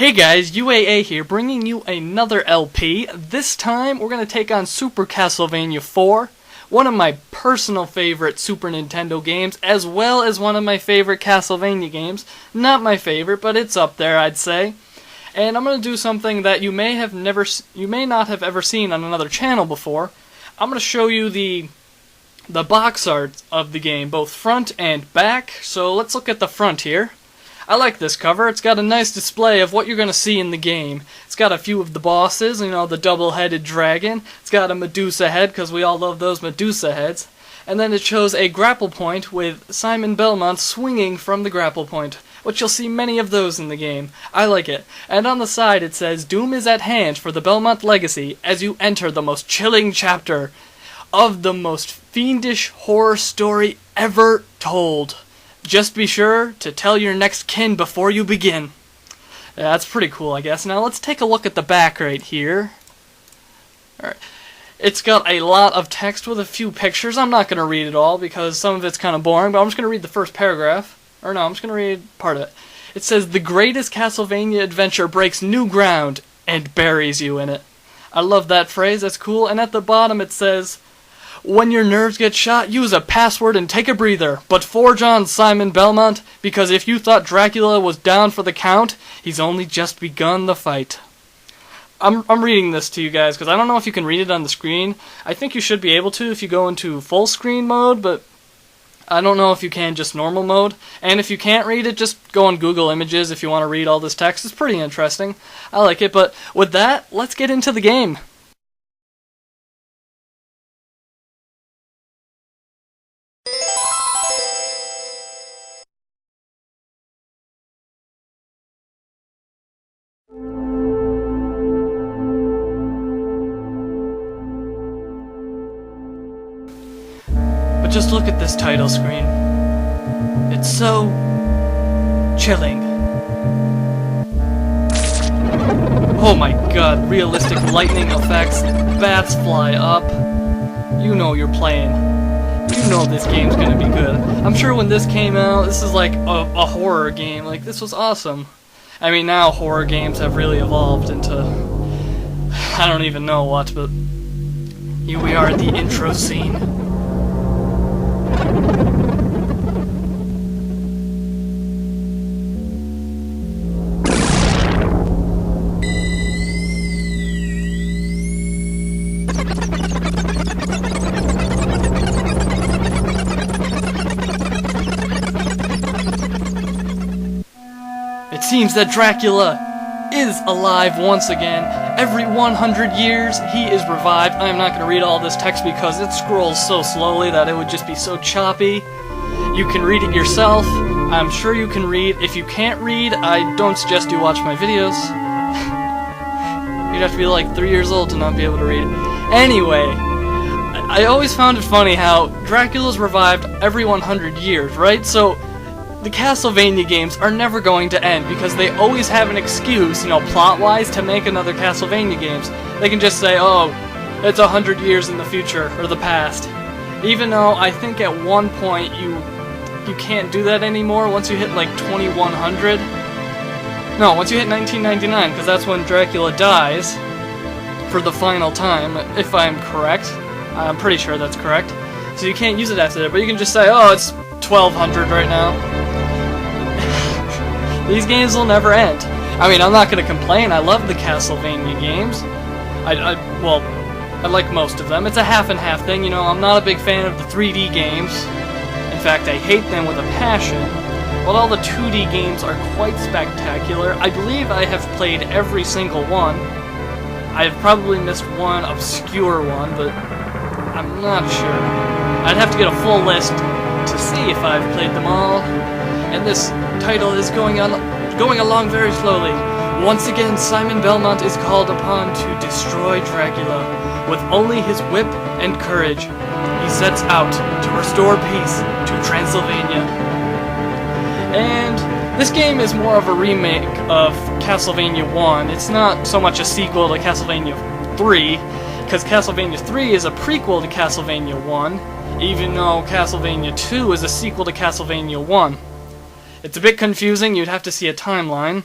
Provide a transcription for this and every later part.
Hey guys, UAA here, bringing you another LP. This time, we're going to take on Super Castlevania 4, one of my personal favorite Super Nintendo games, as well as one of my favorite Castlevania games. Not my favorite, but it's up there, I'd say. And I'm going to do something that you may not have ever seen on another channel before. I'm going to show you the box art of the game, both front and back. So let's look at the front here. I like this cover. It's got a nice display of what you're going to see in the game. It's got a few of the bosses, the double-headed dragon. It's got a Medusa head, because we all love those Medusa heads. And then it shows a grapple point with Simon Belmont swinging from the grapple point, which you'll see many of those in the game. I like it. And on the side it says, "Doom is at hand for the Belmont legacy as you enter the most chilling chapter of the most fiendish horror story ever told. Just be sure to tell your next kin before you begin." Yeah, that's pretty cool, I guess. Now let's take a look at the back right here. Alright. It's got a lot of text with a few pictures. I'm not going to read it all because some of it's kind of boring, but I'm just going to read the first paragraph. Or no, I'm just going to read part of it. It says, "The greatest Castlevania adventure breaks new ground and buries you in it." I love that phrase. That's cool. And at the bottom it says, "When your nerves get shot, use a password and take a breather. But forge on, Simon Belmont, because if you thought Dracula was down for the count, he's only just begun the fight." I'm reading this to you guys because I don't know if you can read it on the screen. I think you should be able to if you go into full screen mode, but I don't know if you can just normal mode. And if you can't read it, just go on Google Images if you want to read all this text. It's pretty interesting. I like it, but with that, let's get into the game. But just look at this title screen. It's so chilling. Oh my god, realistic lightning effects, bats fly up. You know you're playing. You know this game's gonna be good. I'm sure when this came out, this is like a horror game. Like, this was awesome. I mean, now horror games have really evolved into I don't even know what, but here we are at the intro scene. It seems that Dracula is alive once again. Every 100 years, he is revived. I'm not going to read all this text because it scrolls so slowly that it would just be so choppy. You can read it yourself. I'm sure you can read. If you can't read, I don't suggest you watch my videos. You'd have to be like 3 years old to not be able to read. Anyway, I always found it funny how Dracula's revived every 100 years, right? So the Castlevania games are never going to end because they always have an excuse, plot-wise, to make another Castlevania games. They can just say, oh, it's 100 years in the future, or the past. Even though I think at one point you can't do that anymore once you hit like 2100. No, once you hit 1999, because that's when Dracula dies for the final time, if I'm correct. I'm pretty sure that's correct. So you can't use it after that, but you can just say, oh, it's 1200 right now. These games will never end. I mean, I'm not going to complain. I love the Castlevania games. I like most of them. It's a half and half thing, I'm not a big fan of the 3D games. In fact, I hate them with a passion. While all the 2D games are quite spectacular, I believe I have played every single one. I have probably missed one obscure one, but I'm not sure. I'd have to get a full list to see if I've played them all. And this title is going along very slowly. Once again, Simon Belmont is called upon to destroy Dracula. With only his whip and courage, he sets out to restore peace to Transylvania. And this game is more of a remake of Castlevania 1. It's not so much a sequel to Castlevania 3, because Castlevania 3 is a prequel to Castlevania 1, even though Castlevania 2 is a sequel to Castlevania 1. It's a bit confusing, you'd have to see a timeline.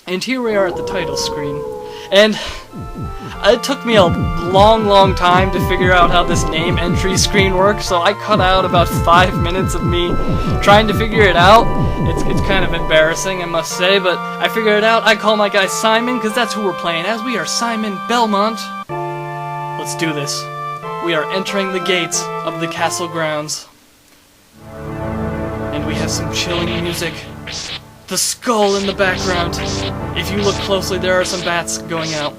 And here we are at the title screen. And it took me a long time to figure out how this name entry screen works, so I cut out about 5 minutes of me trying to figure it out. It's kind of embarrassing, I must say, but I figured it out. I call my guy Simon, because that's who we're playing as. We are Simon Belmont. Let's do this. We are entering the gates of the castle grounds. And we have some chilling music. The skull in the background. If you look closely, there are some bats going out.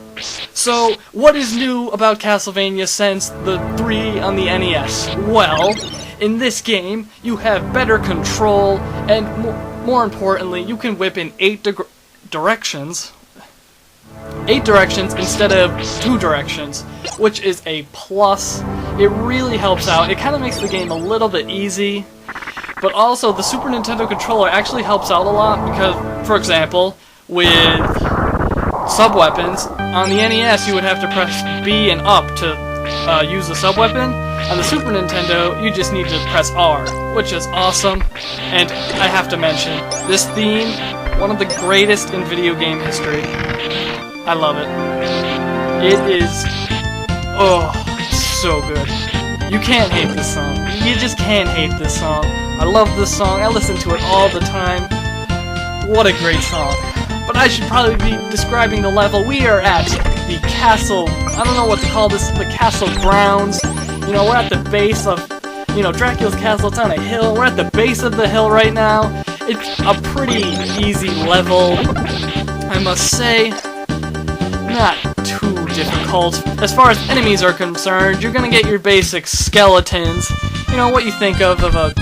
So, what is new about Castlevania since the 3 on the NES? Well, in this game, you have better control, and more importantly, you can whip in 8 directions. 8 directions instead of 2 directions, which is a plus. It really helps out. It kind of makes the game a little bit easy. But also, the Super Nintendo controller actually helps out a lot because, for example, with sub-weapons, on the NES you would have to press B and up to use the sub-weapon. On the Super Nintendo, you just need to press R, which is awesome. And I have to mention, this theme, one of the greatest in video game history. I love it. It is, oh, so good. You can't hate this song. You just can't hate this song. I love this song. I listen to it all the time. What a great song. But I should probably be describing the level. We are at the castle, I don't know what to call this, the castle grounds. You know, we're at the base of, you know, Dracula's castle. It's on a hill. We're at the base of the hill right now. It's a pretty easy level, I must say. Not too difficult. As far as enemies are concerned, you're gonna get your basic skeletons. You know, what you think of a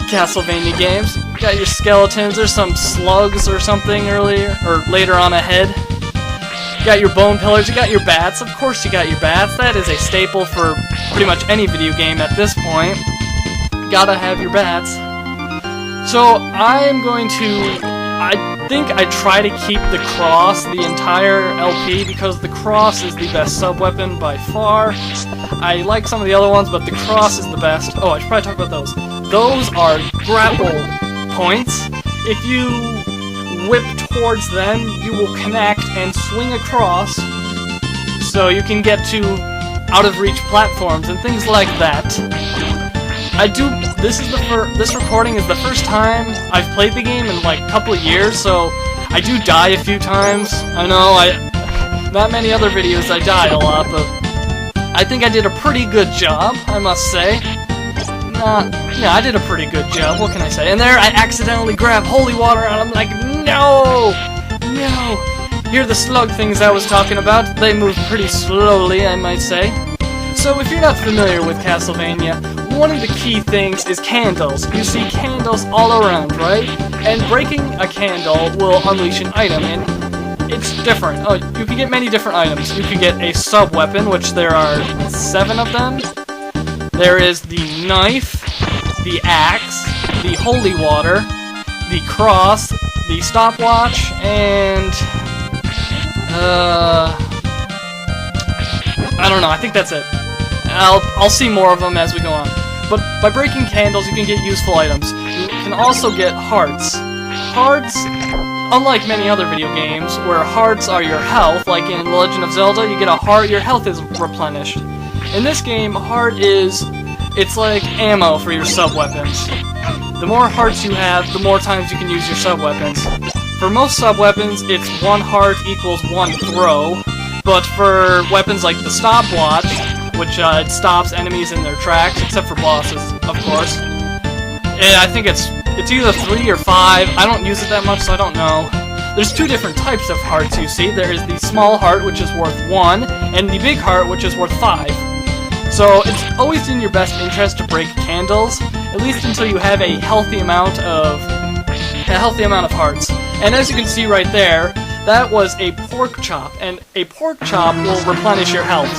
Castlevania games. You got your skeletons, there's some slugs or something earlier, or later on ahead. You got your bone pillars, you got your bats. Of course you got your bats. That is a staple for pretty much any video game at this point. Gotta have your bats. So, I'm going to... I think I try to keep the cross the entire LP because the cross is the best sub-weapon by far. I like some of the other ones, but the cross is the best. Oh, I should probably talk about those. Those are grapple points. If you whip towards them, you will connect and swing across, so you can get to out-of-reach platforms and things like that. This recording is the first time I've played the game in like a couple of years, so I do die a few times. I know, not many other videos I die a lot, but I think I did a pretty good job, I must say. Yeah, I did a pretty good job, what can I say? And there, I accidentally grabbed holy water, and I'm like, no! No! Here are the slug things I was talking about. They move pretty slowly, I might say. So, if you're not familiar with Castlevania, one of the key things is candles. You see candles all around, right? And breaking a candle will unleash an item, and it's different. Oh, you can get many different items. You can get a sub-weapon, which there are 7 of them. There is the knife, the axe, the holy water, the cross, the stopwatch, and... I don't know, I think that's it. I'll see more of them as we go on. But by breaking candles, you can get useful items. You can also get hearts. Hearts, unlike many other video games, where hearts are your health, like in The Legend of Zelda, you get a heart, your health is replenished. In this game, heart is, it's like ammo for your sub-weapons. The more hearts you have, the more times you can use your sub-weapons. For most sub-weapons, it's 1 heart equals 1 throw, but for weapons like the stopwatch, which it stops enemies in their tracks, except for bosses, of course. I think it's either 3 or 5. I don't use it that much, so I don't know. There's 2 different types of hearts, you see. There is the small heart, which is worth 1, and the big heart, which is worth 5. So it's always in your best interest to break candles, at least until you have a healthy amount of hearts. And as you can see right there, that was a pork chop, and a pork chop will replenish your health.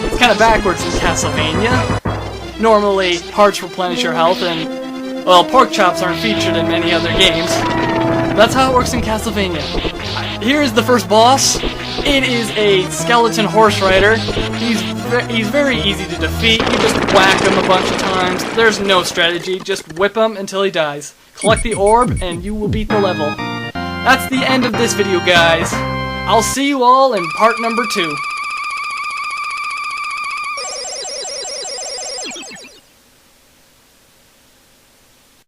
It's kind of backwards in Castlevania. Normally, hearts replenish your health, and, well, pork chops aren't featured in many other games. That's how it works in Castlevania. Here's the first boss. It is a skeleton horse rider. He's very easy to defeat. You just whack him a bunch of times. There's no strategy. Just whip him until he dies. Collect the orb, and you will beat the level. That's the end of this video, guys. I'll see you all in part number 2.